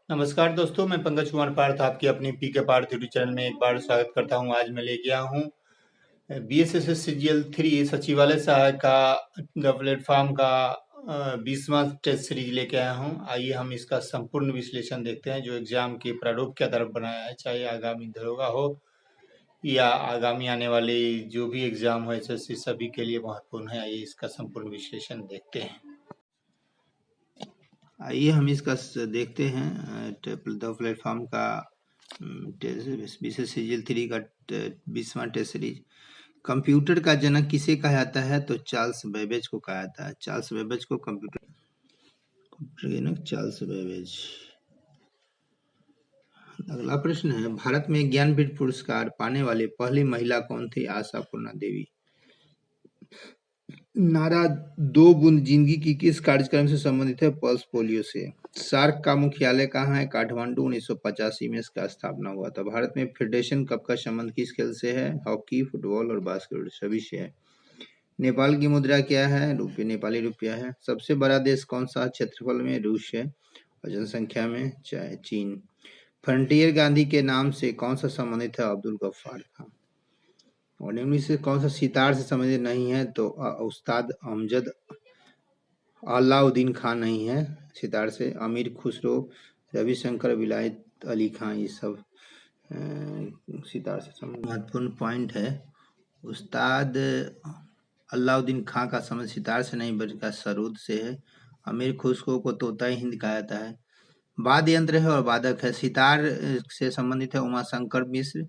नमस्कार दोस्तों, मैं पंकज कुमार पार्थ आपकी अपनी पीके पार्थ यूट्यूब चैनल में एक बार स्वागत करता हूं। आज मैं लेके आया हूं बीएसएसएस सीजीएल 3 सचिवालय सहायक का प्लेटफॉर्म का 20वां टेस्ट सीरीज लेके आया हूं। आइए हम इसका संपूर्ण विश्लेषण देखते हैं, जो एग्जाम के प्रारूप के आधार पर बनाया है, चाहे आगामी दरोगा हो या आगामी आने वाले जो भी एग्जाम हो एसएससी, सभी के लिए महत्वपूर्ण है। आइए इसका संपूर्ण विश्लेषण देखते हैं। आइए हम इसका देखते हैं द प्लेटफॉर्म का विशेष सीजीएल 3 का 20वां टेस्ट सीरीज। कंप्यूटर का जनक किसे कहा जाता है? तो चार्ल्स बेबेज को कहा जाता है। चार्ल्स बेबेज को कंप्यूटर जनक चार्ल्स बेबेज। अगला प्रश्न है, भारत में ज्ञानपीठ पुरस्कार पाने वाले पहली महिला कौन थी? आशापूर्णा देवी। नारा दो बूंद जिंदगी की किस कार्यक्रम से संबंधित है? पल्स पोलियो से। सार्क का मुख्यालय कहाँ है? काठमांडू। 1985 में इसका स्थापना हुआ था। भारत में फेडरेशन कप का संबंध किस खेल से है? हॉकी, फुटबॉल और बास्केटबॉल सभी से है। नेपाल की मुद्रा क्या है? रुपये, नेपाली रुपया है। सबसे बड़ा देश कौन सा? क्षेत्रफल में रूस है और जनसंख्या में चाहे चीन। फ्रंटियर गांधी के नाम से कौन सा संबंधित है? अब्दुल गफ्फार खान। और निम्न से कौन सा सितार से संबंधित नहीं है? तो उस्ताद अमजद अलाउद्दीन खान नहीं है सितार से। अमीर खुसरो, रविशंकर, विलायत अली खान, ये सब सितार से संबंधित महत्वपूर्ण पॉइंट है। उस्ताद अलाउद्दीन खान का संबंध सितार से नहीं बल्कि सरूद से है। अमीर खुसरो को तोता हिंद कहा जाता है। वाद्य यंत्र है और वादक है। सितार से संबंधित है उमा शंकर मिश्र,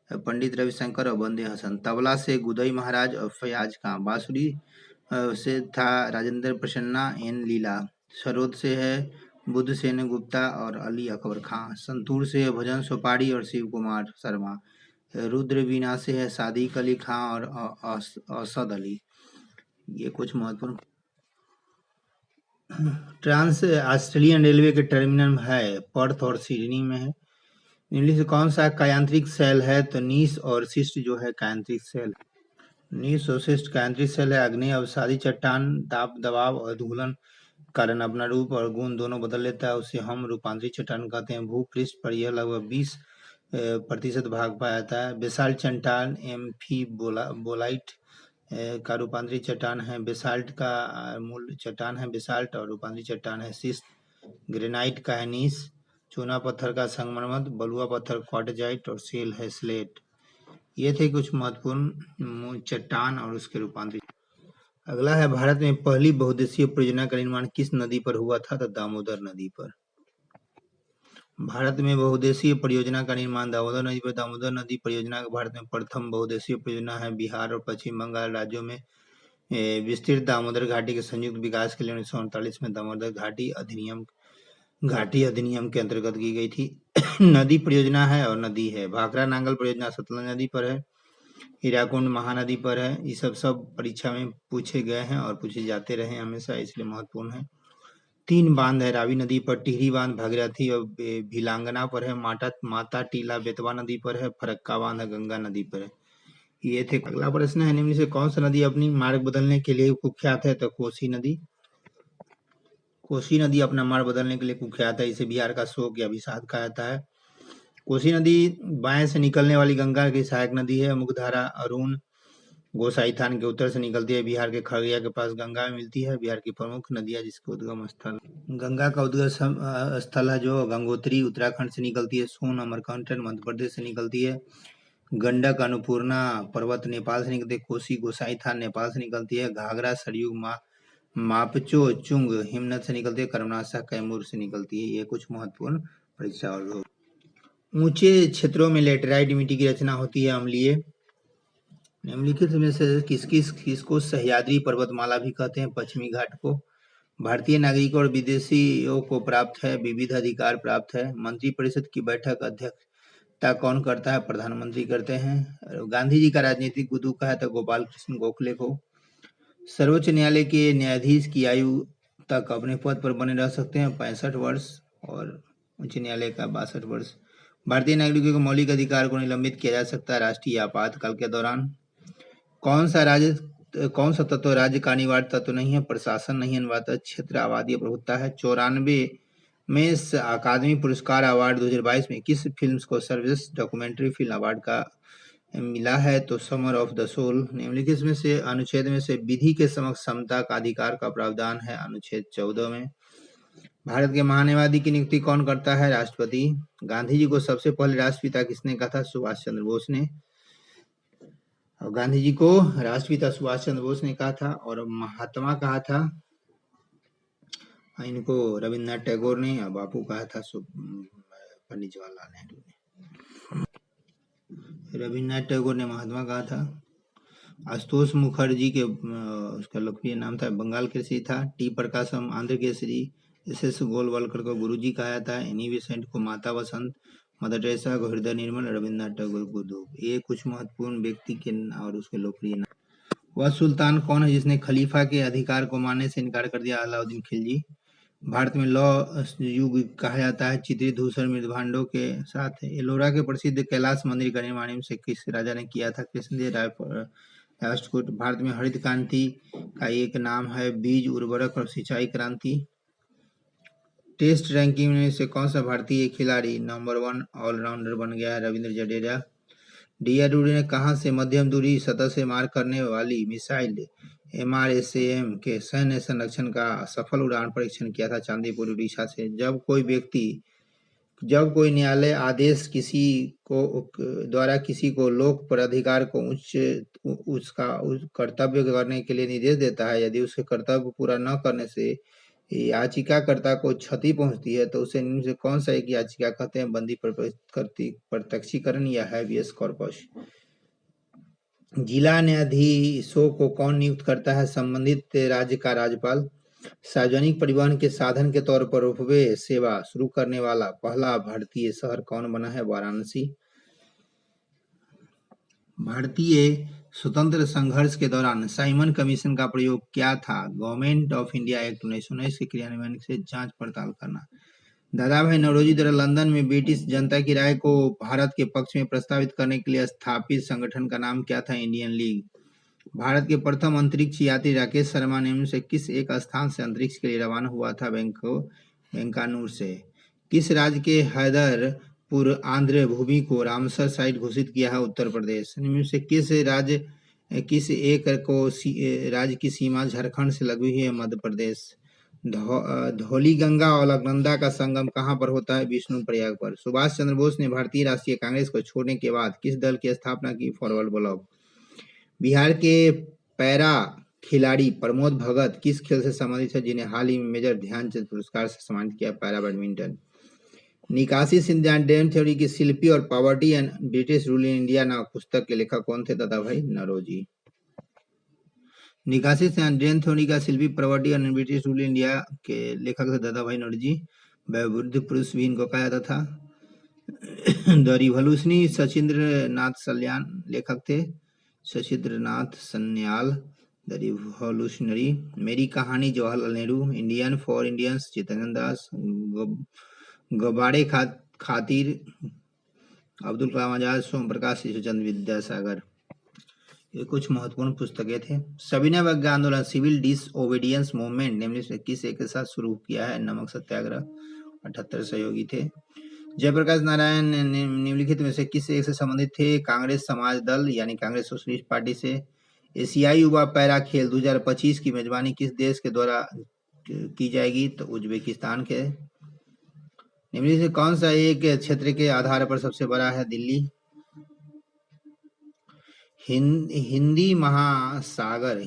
पंडित रविशंकर और बंदे हसन। तबला से गुदई महाराज और फयाज खां। बांसुरी से था राजेंद्र प्रसन्ना, एन लीला। सरोद से है बुद्ध सेन गुप्ता और अली अकबर खां। संतूर से है भजन सोपारी और शिव कुमार शर्मा। रुद्र वीणा से है सादिक अली खां और असद अली। ये कुछ महत्वपूर्ण। ट्रांस ऑस्ट्रेलियन रेलवे के टर्मिनल है पर्थ और सिडनी में है। निम्नलिखित से कौन सा कायांत्रिक सेल है? तो नीस और शिष्ट जो है कायांत्रिक सेल। नीस और शिष्ट कायांत्रिक सेल है। आग्नेय अवसादी चट्टान दाब दबाव और धूलन कारण अपना रूप और गुण दोनों बदल लेता है, उसे हम रूपांतरित चट्टान कहते हैं। भूपृष्ठ पर यह लगभग 20% भाग पाया जाता है। बेसाल्ट चट्टान एम्फीबोलाइट का रूपांतरित चट्टान है। बेसाल्ट का मूल चट्टान है बेसाल्ट और रूपांतरित चट्टान है शिस्ट। ग्रेनाइट का है नीस। चूना पत्थर का संगमरमर, बलुआ पत्थर क्वार्टजाइट और सेल है स्लेट। ये थे कुछ महत्वपूर्ण चट्टान और उसके रूपांतरित। अगला है, भारत में पहली बहुउद्देशीय परियोजना का निर्माण किस नदी पर हुआ था? तो दामोदर नदी पर। भारत में बहुउद्देशीय परियोजना का निर्माण दामोदर नदी पर। दामोदर नदी परियोजना भारत में प्रथम बहुउद्देशीय परियोजना है। बिहार और पश्चिम बंगाल राज्यों में विस्तृत दामोदर घाटी के संयुक्त विकास के लिए 1939 में दामोदर घाटी अधिनियम के अंतर्गत की गई थी। नदी परियोजना है और नदी है। भाखड़ा नांगल परियोजना सतलज नदी पर है। हीराकुंड महानदी पर है। ये सब परीक्षा में पूछे गए हैं और पूछे जाते रहे हमेशा, इसलिए महत्वपूर्ण है। 3 बांध है रावी नदी पर। टिहरी बांध भागीरथी और भिलांगना पर है। माता टीला बेतवा नदी पर है। फरक्का बांध गंगा नदी पर है। ये थे। अगला प्रश्न है, निम्न से कौन सा नदी अपनी मार्ग बदलने के लिए कुख्यात है? तो कोसी नदी। कोसी नदी अपना मार्ग बदलने के लिए कुख्यात है। इसे बिहार का शोक या विषाद कहा जाता है। कोसी नदी बाएं से निकलने वाली गंगा की सहायक नदी है। मुख्यधारा अरुण गोसाईथान के उत्तर से निकलती है। बिहार के खगड़िया के पास गंगा में मिलती है। बिहार की प्रमुख नदियां जिसके उद्गम स्थल। गंगा का उद्गम स्थल है जो गंगोत्री उत्तराखंड से निकलती है। सोन अमरकंटक मध्य प्रदेश से निकलती है। गंडक अन्नपूर्णा पर्वत नेपाल से निकलती है। कोसी गोसाईथान नेपाल से निकलती है। घाघरा सरयू मापचो चुंग हिमनद से निकलती है। कर्मनाशा कैमूर से निकलती है। ये कुछ महत्वपूर्ण परीक्षा और ऊंचे क्षेत्रों में लेटेराइट मिट्टी की रचना होती है अम्लीय। निम्नलिखित में से किसको सह्याद्री पर्वतमाला भी कहते हैं? पश्चिमी घाट को। भारतीय नागरिकों और विदेशियों को प्राप्त है विविध अधिकार प्राप्त है। मंत्रिपरिषद की बैठक अध्यक्षता कौन करता है? प्रधानमंत्री करते हैं। गांधी जी का राजनीतिक गुरु कहा था गोपाल कृष्ण गोखले को। सर्वोच्च न्यायालय के न्यायाधीश की आयु तक अपने पद पर बने रह सकते हैं 65 वर्ष और उच्च न्यायालय का 62 वर्ष। भारतीय नागरिकों के मौलिक अधिकार को निलंबित किया जा सकता है राष्ट्रीय आपातकाल के दौरान। कौन सा तत्व राज्य का अनिवार्य तत्व नहीं है? प्रशासन नहीं अनिवार्य क्षेत्र आबादी प्रभुत्ता है। 94 में इस अकादमी पुरस्कार अवार्ड 2022 में किस फिल्म को सर्वश्रेष्ठ डॉक्यूमेंट्री फिल्म अवार्ड का मिला है? तो समर ऑफ द सोल। निम्नलिखित में से अनुच्छेद में से विधि के समक्ष समता का अधिकार का प्रावधान है अनुच्छेद 14 में। भारत के महान्यायवादी की नियुक्ति कौन करता है? राष्ट्रपति। गांधी जी को सबसे पहले राष्ट्रपिता किसने कहा था? सुभाष चंद्र बोस ने। और गांधी जी को राष्ट्रपिता सुभाष चंद्र बोस ने कहा था, और महात्मा कहा था इनको रविन्द्रनाथ टैगोर ने, और बापू कहा था पंडित जवाहरलाल नेहरू ने। रविन्द्रनाथ टैगोर ने महात्मा कहा था। आशुतोष मुखर्जी के उसका लोकप्रिय नाम था, बंगाल केसरी था। टी प्रकाशम आंध्र केसरी। एस गोलवलकर को गुरुजी कहा जाता है। एनी बेसेंट को माता वसंत। मदर टेरेसा को हृदय निर्मल। रविन्द्रनाथ टैगोर को धूप। ये कुछ महत्वपूर्ण व्यक्ति के और उसके लोकप्रिय नाम। वह सुल्तान कौन है जिसने खलीफा के अधिकार को मानने से इनकार कर दिया? अलाउद्दीन खिलजी। भारत में लौह युग कहा जाता है चित्रित धूसर मृदभांडों के साथ। एलोरा के प्रसिद्ध कैलाश मंदिर का निर्माण से किस राजा ने किया था? कृष्णदेव राष्ट्रकूट। भारत में हरित क्रांति का एक नाम है बीज उर्वरक और सिंचाई क्रांति। टेस्ट रैंकिंग में से कौन सा भारतीय खिलाड़ी नंबर 1 ऑलराउंडर बन गया है? रविंद्र जडेजा। डीआरडीओ ने कहां से मध्यम दूरी सतह से मार करने वाली मिसाइल MRSAM के सैन्य संरक्षण का सफल उड़ान परीक्षण किया था? चांदीपुर उड़ीसा से। जब कोई न्यायालय आदेश किसी को द्वारा किसी को लोक पर अधिकार को उसका कर्तव्य करने के लिए निर्देश देता है, यदि उसके कर्तव्य पूरा न करने से याचिकाकर्ता को क्षति पहुंचती है, तो उसे निम्न से कौन सा एक याचिका कहते हैं? बंदी प्रत्यक्षीकरण या हैबियस कॉर्पस। जिला न्यायाधीशों को कौन नियुक्त करता है? संबंधित राज्य का राज्यपाल। सार्वजनिक परिवहन के साधन के तौर पर रोपवे सेवा शुरू करने वाला पहला भारतीय शहर कौन बना है? वाराणसी। भारतीय स्वतंत्र संघर्ष के दौरान साइमन कमीशन का प्रयोग क्या था? गवर्नमेंट ऑफ इंडिया एक्ट 1919 के क्रियान्वयन से जांच पड़ताल करना। दादा भाई नौरोजी द्वारा लंदन में ब्रिटिश जनता की राय को भारत के पक्ष में प्रस्तावित करने के लिए स्थापित संगठन का नाम क्या था? Indian league. भारत के प्रथम अंतरिक्ष यात्री राकेश शर्मा ने से किस एक स्थान से अंतरिक्ष के लिए रवाना हुआ था? बैंकानूर से। किस राज्य के हैदरपुर आंध्र भूमि को रामसर साइट घोषित किया है? उत्तर प्रदेश। इनमें से किस एक राज्य की सीमा झारखंड से लगी हुई है? मध्य प्रदेश। धौली गंगा और अलकनंदा का संगम कहाँ पर होता है? विष्णु प्रयाग पर। सुभाष चंद्र बोस ने भारतीय राष्ट्रीय कांग्रेस को छोड़ने के बाद किस दल की स्थापना की? Forward block. बिहार के पैरा खिलाड़ी प्रमोद भगत किस खेल से संबंधित है, जिन्हें हाल ही में मेजर ध्यानचंद पुरस्कार से सम्मानित किया? Para badminton. निकासी सिद्धांत थ्योरी की शिल्पी और poverty and British rule in India नाम पुस्तक के लेखक कौन थे? दादा भाई नौरोजी। निकासी सिद्धांत थ्योरी का शिल्पी poverty and British rule India के लेखक थे दादा भाई नौरोजी। वयोवृद्ध पुरुष भी इनको कहा जाता था। द रिवॉल्यूशनरी सचिंद्र नाथ सल्यान लेखक थे। सचिंद्र नाथ सन्याल। The revolutionary. मेरी कहानी Jawaharlal Nehru. Indian for Indians Chittaranjan Das. गबाड़े खातिर अब्दुल कलाम आजाद। सोम प्रकाश ईश्वरचंद्र विद्यासागर। ये कुछ महत्वपूर्ण पुस्तकें थे। सविनय अवज्ञा आंदोलन सिविल डिसओबीडियंस मूवमेंट निम्न से किस एक के साथ शुरू किया है? नमक सत्याग्रह। 78 सहयोगी थे। जयप्रकाश नारायण निम्नलिखित में से किस एक से संबंधित थे? कांग्रेस समाज दल यानी कांग्रेस सोशलिस्ट पार्टी से। एशियाई युवा पैरा खेल 2025 की मेजबानी किस देश के द्वारा की जाएगी? तो उज्बेकिस्तान के। निम्नलिखित से कौन सा एक क्षेत्र के आधार पर सबसे बड़ा है? दिल्ली। हिंद महासागर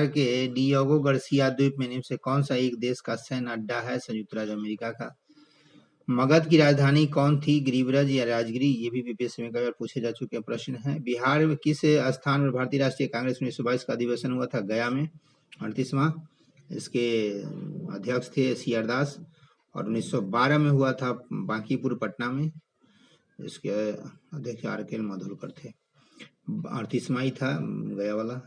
के डियोगो गार्सिया द्वीप में निम्न से कौन सा एक देश का सैन्य अड्डा है? संयुक्त राज्य अमेरिका का। मगध की राजधानी कौन थी? गिरिब्रज या राजगिरी। ये भी बीपीएससी में कई बार पूछे जा चुके प्रश्न हैं। बिहार में किस स्थान पर भारतीय राष्ट्रीय कांग्रेस 1922 का अधिवेशन हुआ था? गया में 38वां। इसके अध्यक्ष थे CR दास। और 1912 में हुआ था बांकीपुर पटना में। इसके अध्यक्ष RK माधुरकर थे। 38वां ही था गया वाला।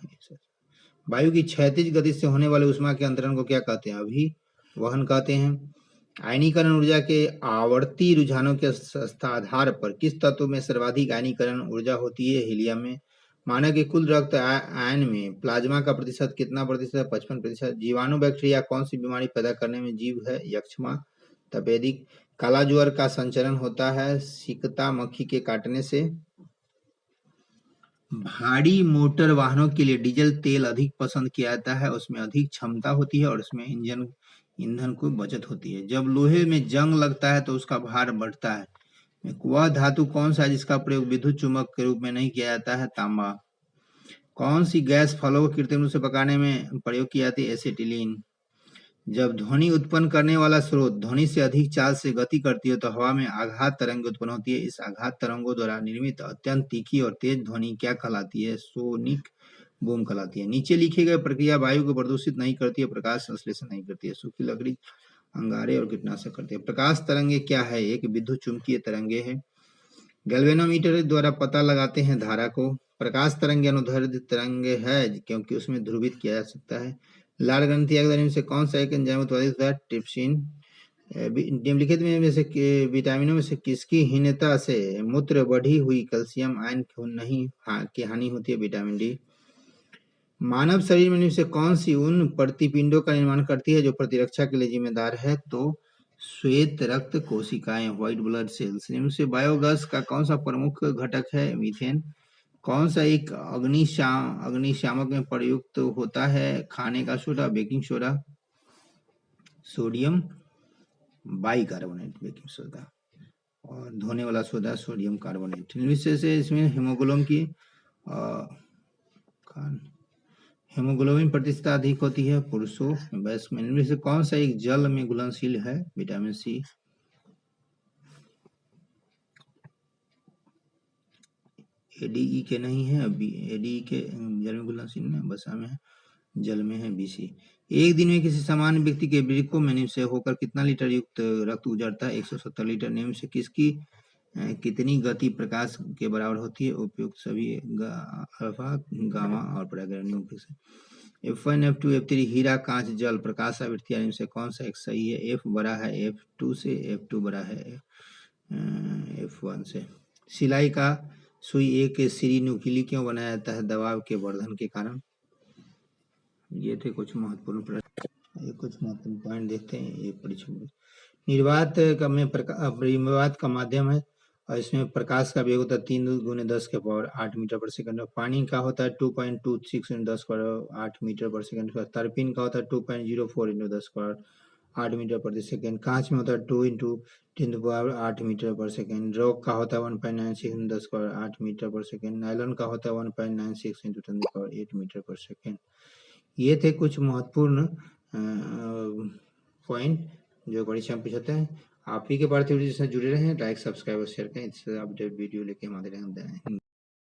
वायु की क्षैतिज गति से होने वाले उष्मा के अंतरण को क्या कहते हैं? अभिवहन कहते हैं। आयनीकरण ऊर्जा के आवर्ती रुझानों के आधार पर किस तत्व में सर्वाधिक आयनीकरण ऊर्जा होती है? हीलियम में। मानव के कुल रक्त आयन में प्लाज्मा का प्रतिशत कितना प्रतिशत है? 55%। जीवाणु बैक्टीरिया कौन सी बीमारी पैदा करने में जीव है? यक्षमा। तपेदिक। काला ज्वर का संचरण होता है सिकता मक्खी के काटने से। भारी मोटर वाहनों के लिए डीजल तेल अधिक पसंद किया जाता है, उसमें अधिक क्षमता होती है और उसमें ईंधन को बचत होती है। जब लोहे में जंग लगता है तो उसका भार बढ़ता है। वह धातु कौन सा है जिसका प्रयोग विद्युत चुम्बक के रूप में नहीं किया जाता है? तांबा। कौन सी गैस फलों को कृत्रिम रूप से पकाने में प्रयोग की जाती है? एसिटिलीन। जब ध्वनि उत्पन्न करने वाला स्रोत ध्वनि से अधिक चाल से गति करती है तो हवा में आघात तरंग उत्पन्न होती है। इस आघात तरंगों द्वारा निर्मित अत्यंत तीखी और तेज ध्वनि क्या कहलाती है? सोनिक बूम कहलाती है। नीचे लिखी गई प्रक्रिया वायु को प्रदूषित नहीं करती है, प्रकाश संश्लेषण नहीं करती है। सूखी लकड़ी, अंगारे और कीटनाशक करती है। प्रकाश तरंगे क्या है? एक विद्युत चुंबकीय तरंगे है। गैल्वेनोमीटर द्वारा पता लगाते हैं धारा को। प्रकाश तरंग अनुदैर्ध्य तरंग है क्योंकि उसमें ध्रुवित किया जा सकता है। लाल ग्रंथि एंजाइम से कौन सा एक एंजाइम उत्पादित होता है? ट्रिप्सिन। निम्नलिखित में से विटामिनों में से किसकी हीनता से मूत्र बढ़ी हुई कैल्शियम आयन की हानि होती है? Vitamin D. मानव शरीर में से कौन सी उन प्रतिपिंडों का निर्माण करती है जो प्रतिरक्षा के लिए जिम्मेदार है? तो श्वेत रक्त कोशिकाएं, व्हाइट ब्लड सेल्स। इनमें से बायोगैस का कौन सा प्रमुख घटक है? मीथेन। कौन सा एक अग्निशामक में प्रयुक्त होता है? खाने का soda, baking soda. Sodium bicarbonate baking soda और धोने वाला सोडा सोडियम कार्बोनेट। इनमें से इसमें हेमोग्लोबिन प्रतिशत अधिक होती है पुरुषों वयस्क में। इनमें से कौन सा एक जल में घुलनशील है? Vitamin C. एडीई के नहीं है, अभी एडीई के जल में घुलनशील में बसा में है, जल में है बीसी। एक दिन में किसी सामान्य व्यक्ति के वृक्कों में से होकर कितना लीटर युक्त रक्त गुजरता है? 170 लीटर। निम्न से किसकी कितनी गति प्रकाश के बराबर होती है? उपयुक्त सभी अल्फा, गामा और परागैंग्लियन F1, F2, F3 हीरा, कांच, जल, प्रकाश आवृत्तियां इनसे कौन सा एक सही है? F बड़ा है F2 से, F2 बड़ा है F1 से। सिलाई का सुई एक सिरी नुकीली क्यों बनाया जाता है? दबाव के वर्धन के कारण। ये थे कुछ महत्वपूर्ण प्रश्न। ये कुछ महत्वपूर्ण पॉइंट देखते हैं। ये परीक्षा में निर्वात का माध्यम है और इसमें प्रकाश का वेग होता है 3 × 10⁸ मीटर पर सेकंड। पानी का होता है 2.26 × 10⁸ मीटर पर सेकंड। तरपीन का होता है 2.04 × 10⁸ मीटर प्रति सेकंड। कांच में होता है 2 × 10⁸ मीटर पर सेकंड। रॉक का होता है 1.96 × 10⁸ मीटर पर सेकंड। नायलॉन का होता है 1.96 × 10⁸ मीटर पर सेकंड। ये थे कुछ महत्वपूर्ण पॉइंट जो परीक्षा में पूछते हैं। आप ही के पार्थिव से जुड़े रहें, लाइक सब्सक्राइब और शेयर करें। इससे अपडेट वीडियो लेके हमारे